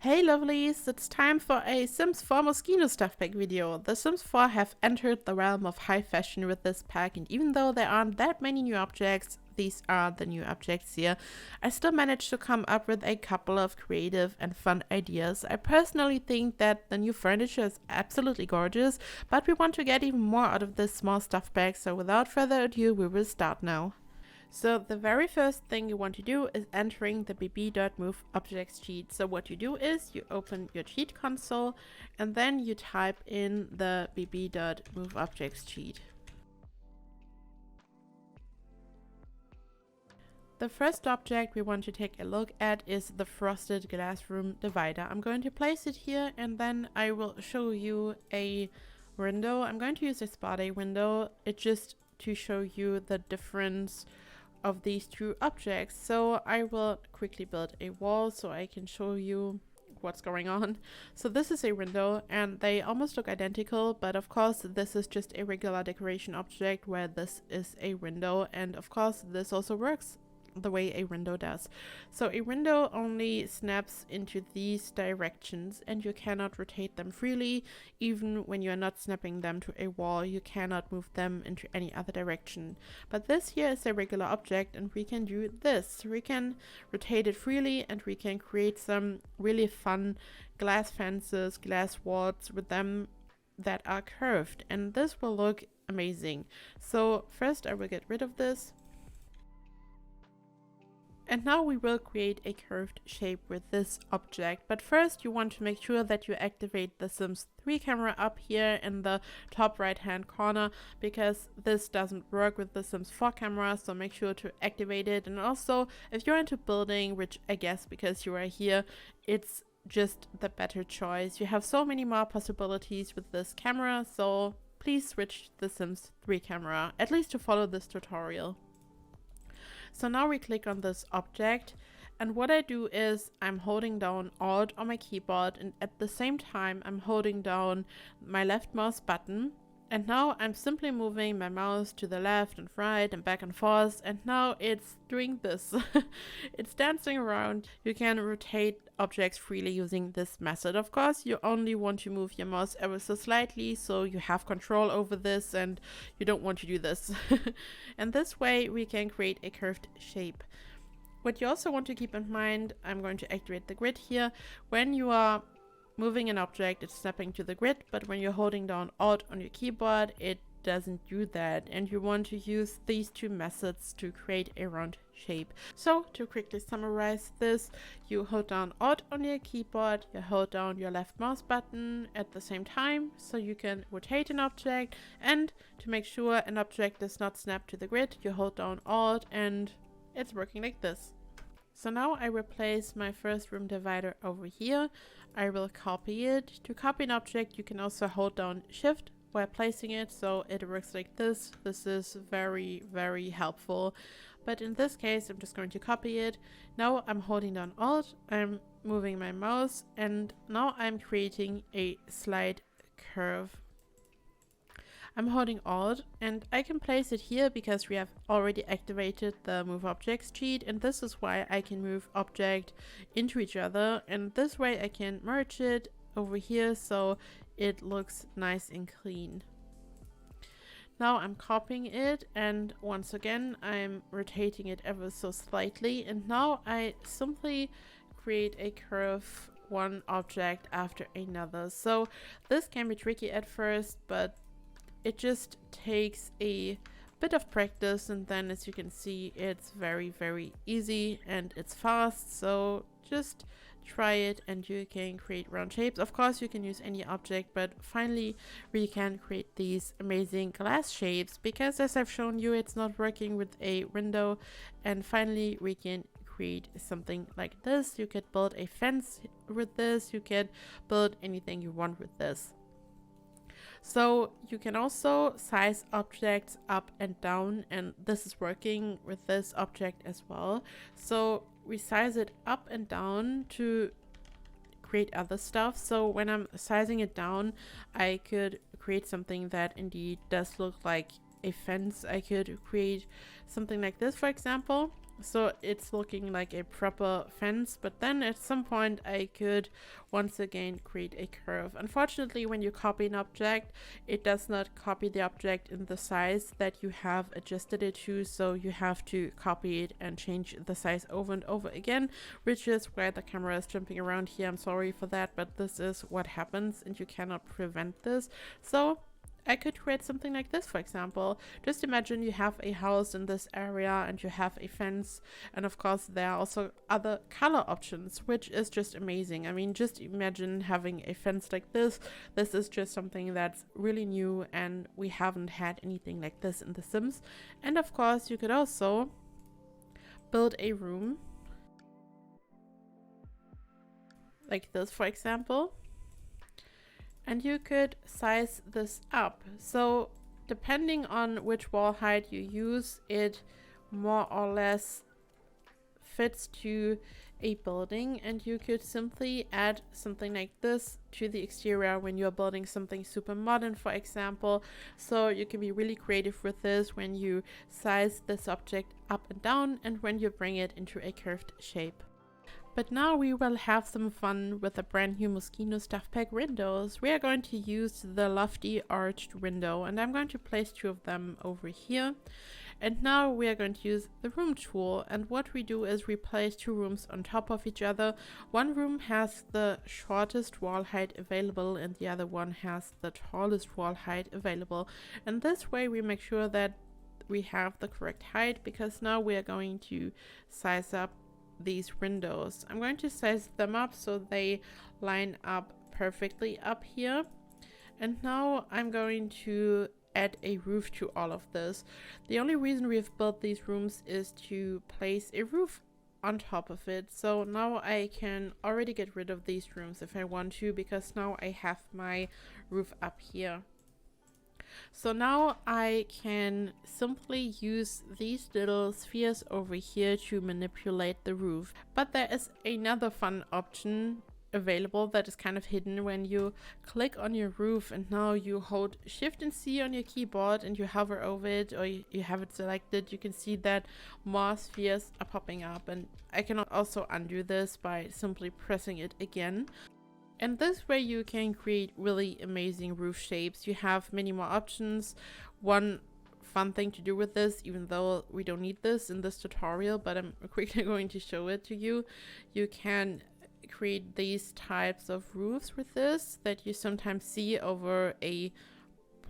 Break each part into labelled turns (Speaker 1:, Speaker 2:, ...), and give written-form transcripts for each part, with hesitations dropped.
Speaker 1: Hey lovelies, it's time for a Sims 4 Moschino Stuff pack video. The Sims 4 have entered the realm of high fashion with this pack, and even though there aren't that many new objects, these are the new objects here, I still managed to come up with a couple of creative and fun ideas. I personally think that the new furniture is absolutely gorgeous, but we want to get even more out of this small stuff pack, so without further ado, we will start now. So the very first thing you want to do is entering the bb.move objects cheat. So what you do is you open your cheat console and then you type in the bb.move objects cheat. The first object we want to take a look at is the frosted glass room divider. I'm going to place it here and then I will show you a window. I'm going to use a spot day window. It's just to show you the difference of these two objects. So I will quickly build a wall so I can show you what's going on. So this is a window and they almost look identical, but of course this is just a regular decoration object where this is a window, and of course this also works the way a window does. So a window only snaps into these directions and you cannot rotate them freely. Even when you are not snapping them to a wall, you cannot move them into any other direction. But this here is a regular object and we can do this. We can rotate it freely and we can create some really fun glass fences, glass walls with them that are curved, and this will look amazing. So first I will get rid of this. And now we will create a curved shape with this object. But first you want to make sure that you activate the Sims 3 camera up here in the top right hand corner, because this doesn't work with the Sims 4 camera, so make sure to activate it. And also if you're into building, which I guess because you are here, it's just the better choice. You have so many more possibilities with this camera, so please switch to the Sims 3 camera, at least to follow this tutorial. So now we click on this object, and what I do is I'm holding down Alt on my keyboard, and at the same time I'm holding down my left mouse button, and now I'm simply moving my mouse to the left and right and back and forth, and now it's doing this. It's dancing around. You can rotate objects freely using this method. Of course, you only want to move your mouse ever so slightly, so you have control over this and you don't want to do this. And this way we can create a curved shape. What you also want to keep in mind, I'm going to activate the grid here. When you are moving an object, it's snapping to the grid, but when you're holding down Alt on your keyboard, it doesn't do that, and you want to use these two methods to create a round shape. So to quickly summarize this, you hold down Alt on your keyboard, you hold down your left mouse button at the same time so you can rotate an object, and to make sure an object does not snap to the grid, you hold down Alt, and it's working like this. So now I will place my first room divider over here. I will copy it. To copy an object, you can also hold down Shift while placing it, so it works like this. This is very, very helpful. But in this case, I'm just going to copy it. Now I'm holding down Alt, I'm moving my mouse, and now I'm creating a slight curve. I'm holding Alt and I can place it here because we have already activated the move objects cheat, and this is why I can move object into each other, and this way I can merge it over here so it looks nice and clean. Now I'm copying it, and once again I'm rotating it ever so slightly, and now I simply create a curve one object after another. So this can be tricky at first, but it just takes a bit of practice, and then as you can see it's very, very easy and it's fast. So just try it and you can create round shapes. Of course you can use any object, but finally we can create these amazing glass shapes, because as I've shown you, it's not working with a window. And finally we can create something like this. You could build a fence with this, you could build anything you want with this. So you can also size objects up and down, and this is working with this object as well. So we size it up and down to create other stuff. So when I'm sizing it down, I could create something that indeed does look like a fence, I could create something like this, for example. So it's looking like a proper fence, but then at some point I could once again create a curve. Unfortunately, when you copy an object, it does not copy the object in the size that you have adjusted it to, so you have to copy it and change the size over and over again, which is why the camera is jumping around here. I'm sorry for that, but this is what happens and you cannot prevent this. So I could create something like this, for example. Just imagine you have a house in this area and you have a fence, and of course there are also other color options, which is just amazing. I mean, just imagine having a fence like this. This is just something that's really new and we haven't had anything like this in The Sims. And of course you could also build a room like this, for example. And you could size this up. So depending on which wall height you use, it more or less fits to a building, and you could simply add something like this to the exterior when you're building something super modern, for example. So you can be really creative with this when you size this object up and down and when you bring it into a curved shape. But now we will have some fun with the brand new Moschino Stuff pack windows. We are going to use the lofty arched window, and I'm going to place 2 of them over here. And now we are going to use the room tool, and what we do is we place 2 rooms on top of each other. One room has the shortest wall height available and the other one has the tallest wall height available. And this way we make sure that we have the correct height, because now we are going to size up these windows. I'm going to size them up so they line up perfectly up here. And now I'm going to add a roof to all of this. The only reason we've built these rooms is to place a roof on top of it. So now I can already get rid of these rooms if I want to, because now I have my roof up here. So now I can simply use these little spheres over here to manipulate the roof. But there is another fun option available that is kind of hidden when you click on your roof, and now you hold Shift and C on your keyboard and you hover over it, or you have it selected. You can see that more spheres are popping up, and I can also undo this by simply pressing it again. And this way you can create really amazing roof shapes. You have many more options. One fun thing to do with this, even though we don't need this in this tutorial, but I'm quickly going to show it to you. You can create these types of roofs with this that you sometimes see over a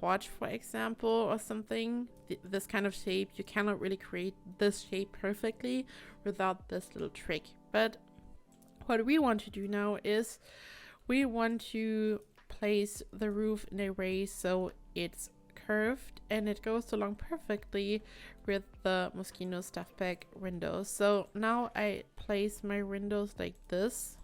Speaker 1: porch, for example, or something. This kind of shape, you cannot really create this shape perfectly without this little trick. But what we want to do now is we want to place the roof in a way so it's curved and it goes along perfectly with the Moschino Stuff pack windows. So now I place my windows like this.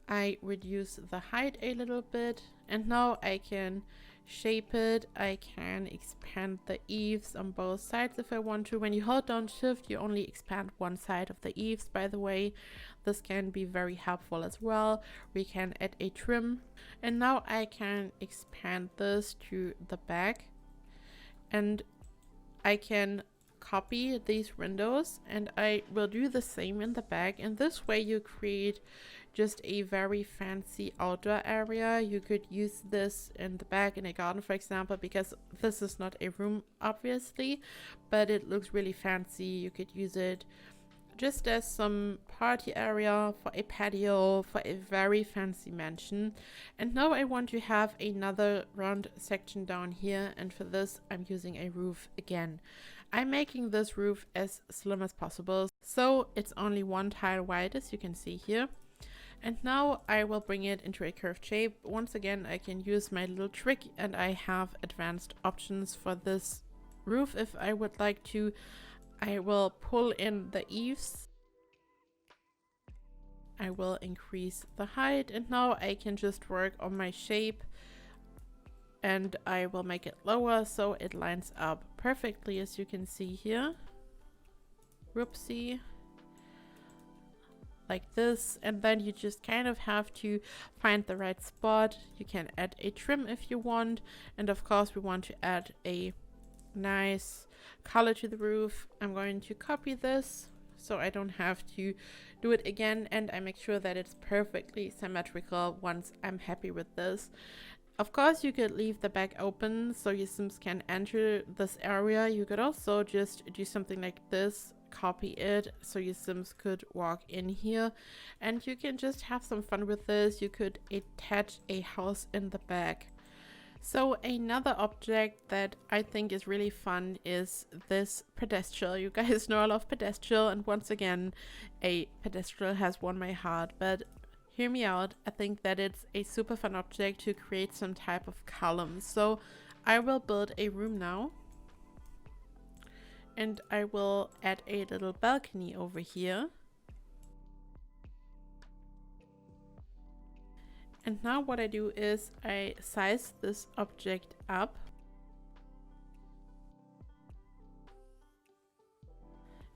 Speaker 1: I reduce the height a little bit, and now I can shape it. I can expand the eaves on both sides if I want to. When you hold down Shift, you only expand one side of the eaves, by the way. This can be very helpful as well. We can add a trim, and now I can expand this to the back, and I can copy these windows, and I will do the same in the back. And this way you create just a very fancy outdoor area. You could use this in the back in a garden, for example, because this is not a room obviously, but it looks really fancy. You could use it just as some party area, for a patio, for a very fancy mansion. And now I want to have another round section down here, and for this I'm using a roof again. I'm making this roof as slim as possible, so it's only 1 tile wide, as you can see here. And now I will bring it into a curved shape. Once again, I can use my little trick, and I have advanced options for this roof if I would like to. I will pull in the eaves. I will increase the height, and now I can just work on my shape, and I will make it lower so it lines up perfectly, as you can see here. Whoopsie. like this, and then you just kind of have to find the right spot. You can add a trim if you want, and of course we want to add a nice color to the roof. I'm going to copy this so I don't have to do it again, and I make sure that it's perfectly symmetrical once I'm happy with this. Of course, you could leave the back open so your Sims can enter this area. You could also just do something like this, copy it so your Sims could walk in here, and you can just have some fun with this. You could attach a house in the back. So another object that I think is really fun is this pedestrian. You guys know I love pedestrian, and once again a pedestrian has won my heart, but hear me out. I think that it's a super fun object to create some type of column. So I will build a room now, and I will add a little balcony over here. And now what I do is I size this object up.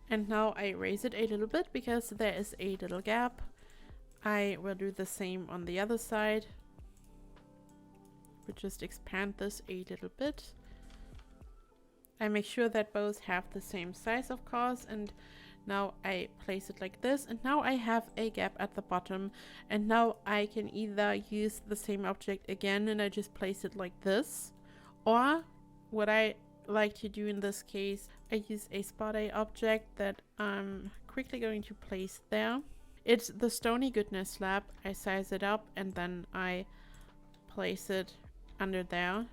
Speaker 1: And now I raise it a little bit because there is a little gap. I will do the same on the other side. We'll just expand this a little bit. I make sure that both have the same size, of course, and now I place it like this, and now I have a gap at the bottom, and now I can either use the same object again and I just place it like this, or what I like to do in this case, I use a spot object that I'm quickly going to place there. It's the Stony Goodness slab. I size it up and then I place it under there.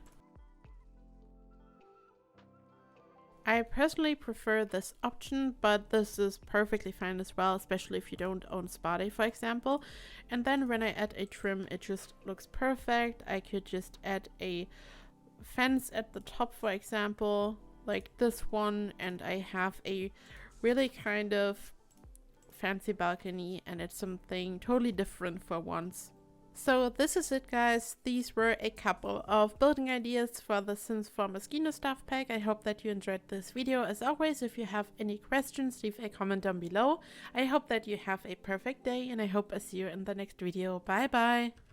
Speaker 1: I personally prefer this option, but this is perfectly fine as well, especially if you don't own Spade, for example. And then when I add a trim, it just looks perfect. I could just add a fence at the top, for example, like this one, and I have a really kind of fancy balcony, and it's something totally different for once. So this is it, guys. These were a couple of building ideas for the Sims 4 Moschino Stuff pack. I hope that you enjoyed this video. As always, if you have any questions, leave a comment down below. I hope that you have a perfect day, and I hope I see you in the next video. Bye bye!